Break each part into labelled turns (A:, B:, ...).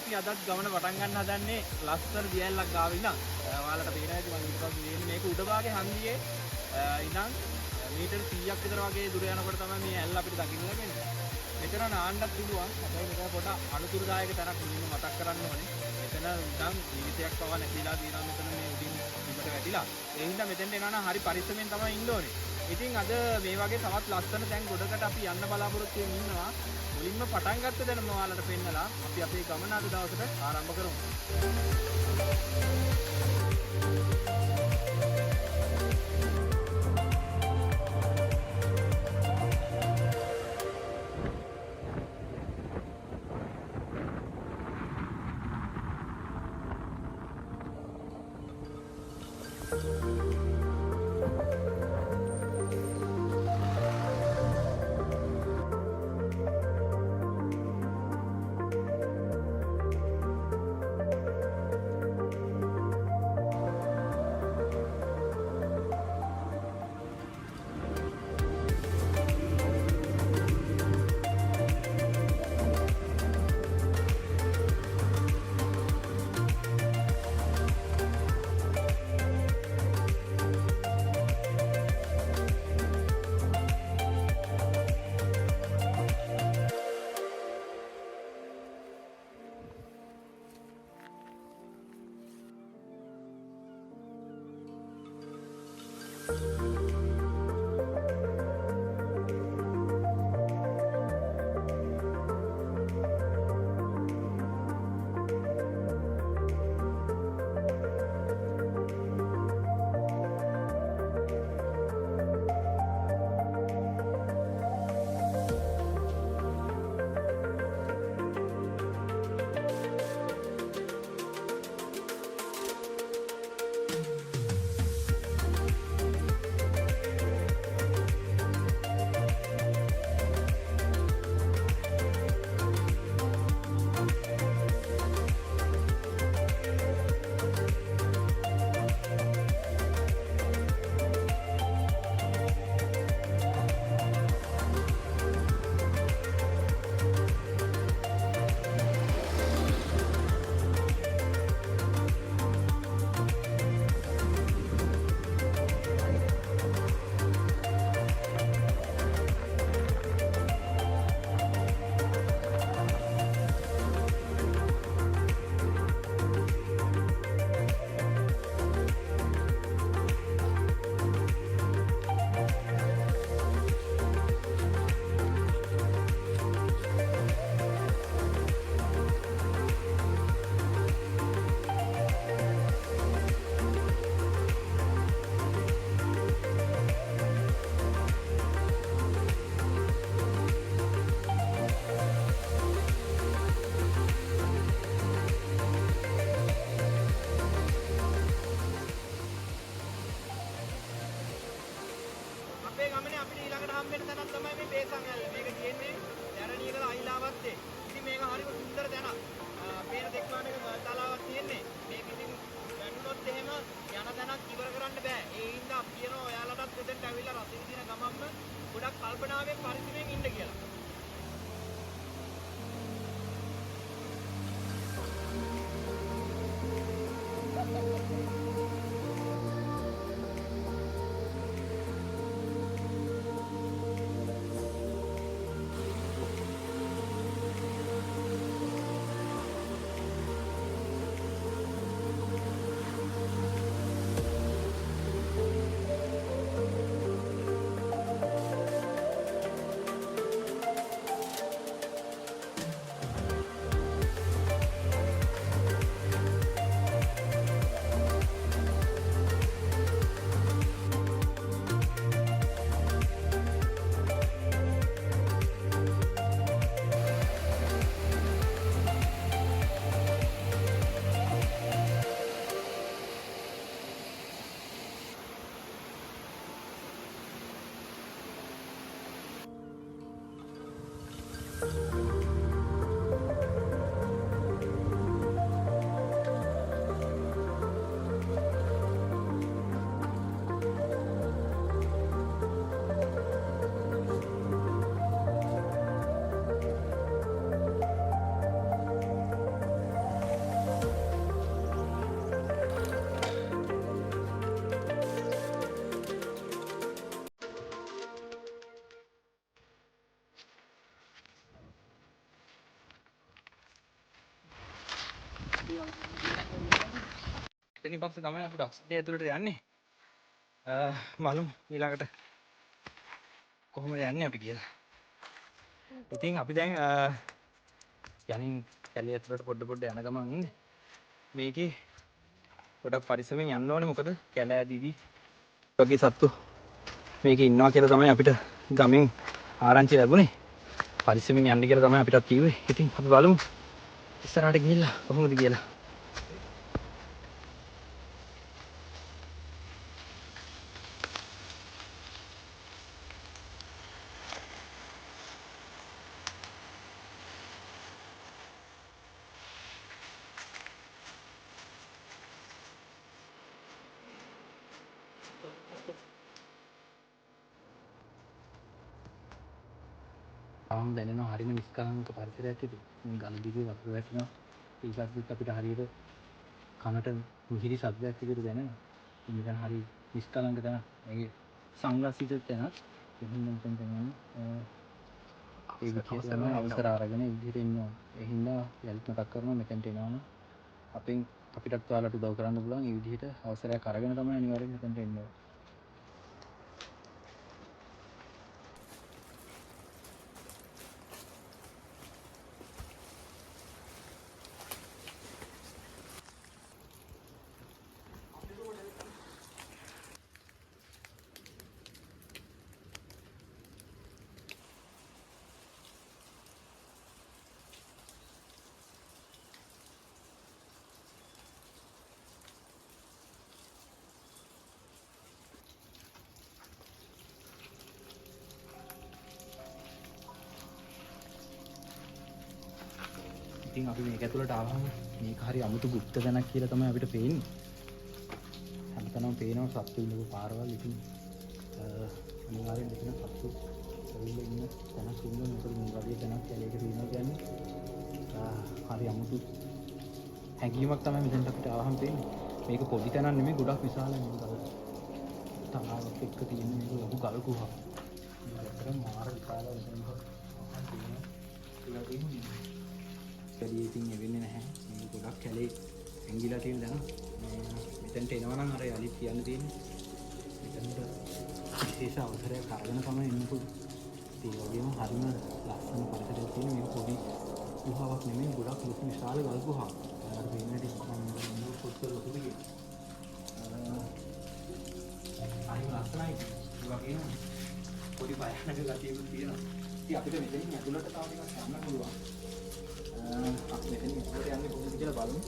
A: අපි අදත් ගමන පටන් ගන්න හදන්නේ ලස්සන දියැලක් ගාව ඉඳන්. ඔයාලට පේනවා ඇති මම ඊට පස්සේ වෙන්නේ මේක උඩ භාගයේ හන්දියේ ඉඳන් මීටර් 100ක් විතර වගේ දුර යනකොට තමයි මේ ඇල්ල අපිට දකින්න ලැබෙන්නේ. මෙතන නාන්නත් පුළුවන්. හැබැයි මෙතන පොඩ අනුතුරුදායක තැනක් මුලින්ම මතක් කරන්න ඕනේ. මෙතන ඉඳන් ජීවිතයක් පවා නැතිලා තියෙනවා මෙතන මේ උඩින් බිමට වැටිලා. ඒ හින්දා මෙතෙන්ට එනවා නම් හරි පරිස්සමෙන් තමයි ඉන්න ඕනේ. ඉතින් අද මේ වගේ තවත් ලස්සන තැන් ගොඩකට අපි යන්න බලාපොරොත්තු වෙමින් ඉන්නවා. මුලින්ම පටන් ගත්ත දැන මම ඔයාලට පෙන්නලා අපි අපේ ගමන අද දවසට ආරම්භ කරමු. එතනින් පස්සේ තමයි අපි ඩක්ස්ලේ ඇතුළට යන්නේ. බලමු ඊළඟට කොහොමද යන්නේ අපි කියලා. ඉතින් අපි දැන් යනින් කැලේ ඇතුළට පොඩ යන ගමන් ඉන්නේ. මේකේ පොඩක් පරිස්සමෙන් යන්න ඕනේ. මොකද කැලෑදීදී වගේ සත්තු මේකේ ඉන්නවා කියලා තමයි අපිට ගමෙන් ආරංචි ලැබුණේ. පරිස්සමෙන් යන්න කියලා තමයි අපිටත් කිව්වේ. ඉතින් අපි බලමු ඉස්සරහට ගිහිල්ලා කොහොමද කියලා. තාම දැනෙනවා හරිම නිස්කලංක පරිසරයක් ඉතින්. මේ ගල දිගේ වතුර වැටෙනවා. ඒකත් අපිට හරියට කනට මිහිරි ශබ්දයක් විදිහට දැනෙනවා. ඉතින් හරි නිස්කලංක තැනක්. මේ සංරක්ෂිත තැනක්. එහෙනම් මම කියන්නේ ඒ විදිහට තමයි අවසර අරගෙන ඉදිරියට එන්න ඕනේ. ඒ හින්දා යලිත් මතක් කරනවා මෙතෙන්ට එනවනම් අපෙන් අපිටත් ඔයාලට උදව් කරන්න පුළුවන්. ඒ විදිහට අවසරයක් අරගෙන තමයි අනිවාර්යෙන් මෙතෙන්ට එන්න ඕනේ. ඉතින් අපි මේක ඇතුළට ආවම මේක හරි අමුතු গুপ্ত තැනක් කියලා තමයි අපිට පේන්නේ. හැමතැනම පේනවා සත්තු ඉන්නකෝ පාරවල්. ඉතින් අනිවාර්යෙන් මෙතන සත්තු ඇවිල්ලා ඉන්න තැනක් ඉන්නවා. මොකද මේ වගේ තැනක් කැලේක තියෙනවා කියන්නේ හරි අමුතු හැඟීමක් තමයි මෙතනට අපිට ආවම පේන්නේ. මේක පොඩි තැනක් නෙමෙයි, ගොඩක් විශාලයි. මේක තලාවක් එක්ක තියෙන මේක ලොකු ගල් ගුහාවක්. මේක මාර විශාලයි. කැලේ ඉතින් එවෙන්නේ නැහැ. මේක ගොඩක් කැලේ ඇඟිලා තියෙන දැන. මෙතනට එනවා නම් අර යලිත් කියන්න තියෙන්නේ. මෙතනට විශේෂ අවසරයක් අරගෙන තමයි එන්න පුළුවන්. ඒ වගේම හරිම ලස්සන පරිසරයක් තියෙන මේක පොඩි ගුහාවක් නෙමෙයි, ගොඩක් ලොකු විශාල ගල් ගුහාවක්. අර වෙන්නේ මම පොත්වල ලොකුද කියලා. හරිම ලස්සනයි. ඒ වගේම පොඩි බයනක ගතියකුත් තියෙනවා. ඉතින් අපිට මෙතනින් ඇතුළට තව ටිකක් යන්න පුළුවන්. අපි මෙතනින් ඇතුළට යන්නේ කොහොමද කියලා බලමු.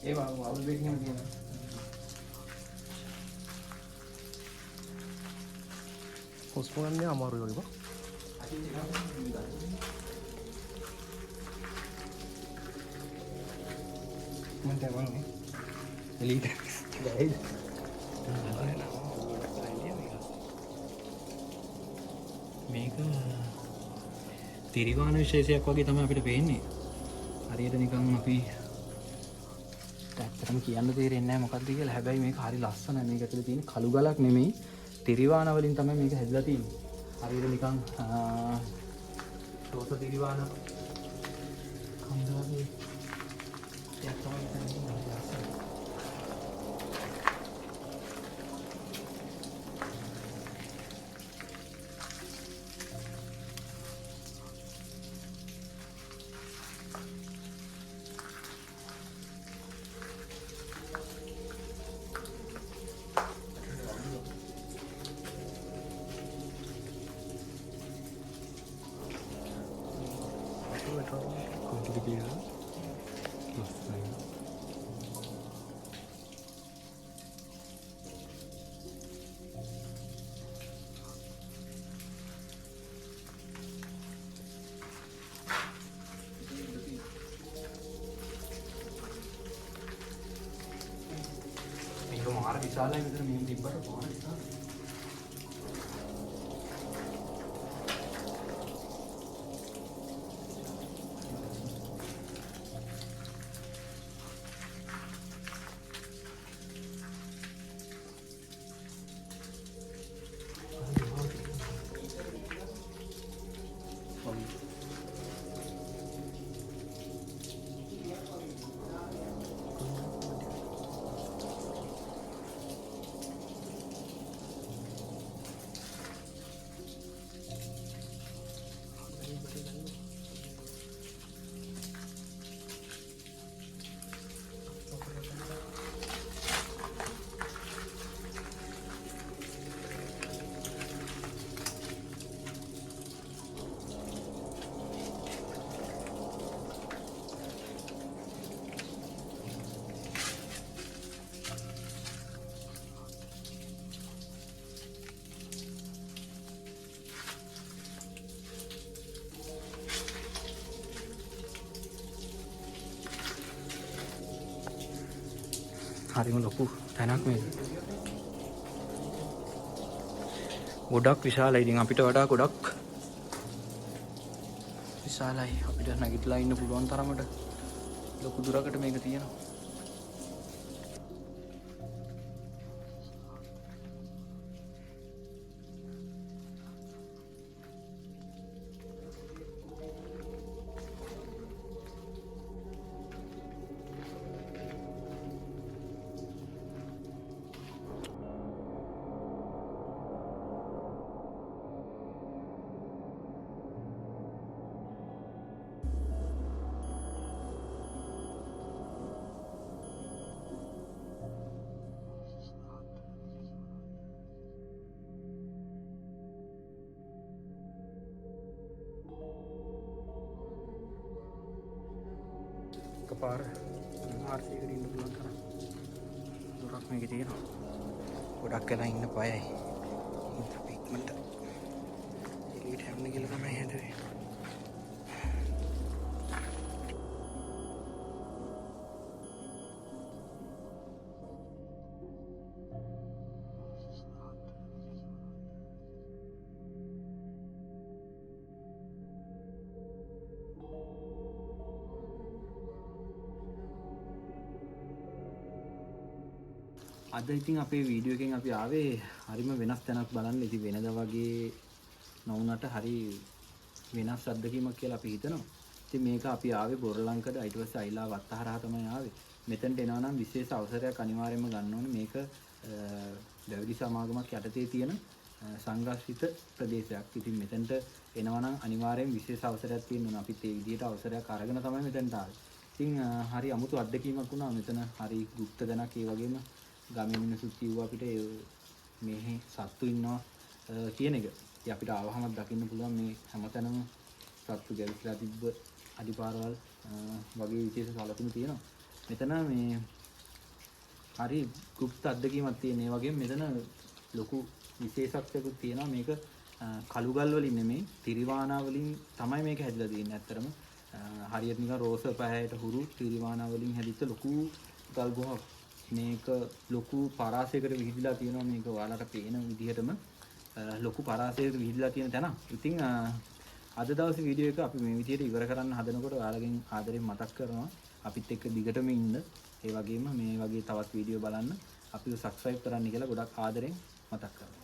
A: ඒ වවුල් බෙකින්ම තියෙනවා. හොස්ප ගන්න අමාරුයි වගේ බා. මම දැවන්නේ. එළියට ගෑයිද? මේක තිරිවාන විශේෂයක් වගේ තමයි අපිට පේන්නේ. හරියට නිකන් අපි ඇත්තටම කියන්න තේරෙන්නේ නැහැ මොකක්ද කියලා. හැබැයි මේක හරි ලස්සනයි. මේක ඇතුලේ තියෙන කළු ගලක් නෙමෙයි, තිරිවාන වලින් තමයි මේක හැදලා තියෙන්නේ. හරියට නිකන් රෝස තිරිවාන කන්ද වගේ දෙයක් තමයි තියෙන්නේ. ලස්සනයි. විශාලයි මෙතන මේ තිබ්බට පොහොර විශාල. හරිම ලොකු තැනක් මේ. ගොඩක් විශාලයි. ඉතින් අපිට වඩා ගොඩක් විශාලයි. අපිට නැගිටලා ඉන්න පුළුවන් තරමට ලොකු දුරකට මේක තියෙනවා. පාර ආර්සියකට ඉන්න පුළුවන් තරම් දුරක් මේකේ තියෙනවා. ගොඩක් වෙලා ඉන්න පයයි. ඉක්මනට එළියට යන්න කියලා තමයි හදුවේ. අද ඉතින් අපේ වීඩියෝ එකෙන් අපි ආවේ හරිම වෙනස් තැනක් බලන්න. ඉතින් වෙනදා වගේ නොවුනට හරි වෙනස් අත්දැකීමක් කියලා අපි හිතනවා. ඉතින් මේක අපි ආවේ බොරලංකඩ, ඊට පස්සේ අයිලා වත්තහරහා තමයි ආවේ. මෙතනට එනවා නම් විශේෂ අවසරයක් අනිවාර්යයෙන්ම ගන්න ඕනේ. මේක දැවිලි සමාගමක් යටතේ තියෙන සංරක්ෂිත ප්‍රදේශයක්. ඉතින් මෙතනට එනවා නම් අනිවාර්යයෙන් විශේෂ අවසරයක් තියෙනවා. අපිත් ඒ විදිහට අවසරයක් අරගෙන තමයි මෙතනට ආවේ. ඉතින් හරි අමුතු අත්දැකීමක් වුණා. මෙතන හරි গুপ্ত දැනක්. ඒ වගේම ගමේ මිනිස්සුත් කිව්වා අපිට මේ සත්තු ඉන්නවා කියන එක. ඉතින් අපිට ආවහම දකින්න පුළුවන් මේ හැමතැනම සත්තු ගැවිලා තිබ්බ අඩිපාරවල් වගේ විශේෂ සලකුණු තියෙනවා. මෙතන මේ හරි গুপ্ত අත්දැකීමක් තියෙන. ඒ වගේම මෙතන ලොකු විශේෂත්වයක්ත් තියෙනවා. මේක කළුගල් වලින් නෙමෙයි, තිරිවානා වලින් තමයි මේක හැදිලා තියෙන්නේ. ඇත්තටම හරියට නිකන් රෝස පැහැයට හුරු තිරිවානා වලින් හැදිච්ච ලොකු ගල් ගුහාවක්. මේක ලොකු පරාසයකට විහිදලා තියෙනවා. මේක ඔයාලට පේන විදිහටම ලොකු පරාසයකට විහිදලා තියෙන තැන. ඉතින් අද දවසේ වීඩියෝ එක අපි මේ විදිහට ඉවර කරන්න හදනකොට ඔයාලගෙන් ආදරෙන් මතක් කරනවා අපිත් එක්ක දිගටම ඉන්න. ඒ වගේම මේ වගේ තවත් වීඩියෝ බලන්න අපිව subscribe කරන්න කියලා ගොඩක් ආදරෙන් මතක් කරනවා.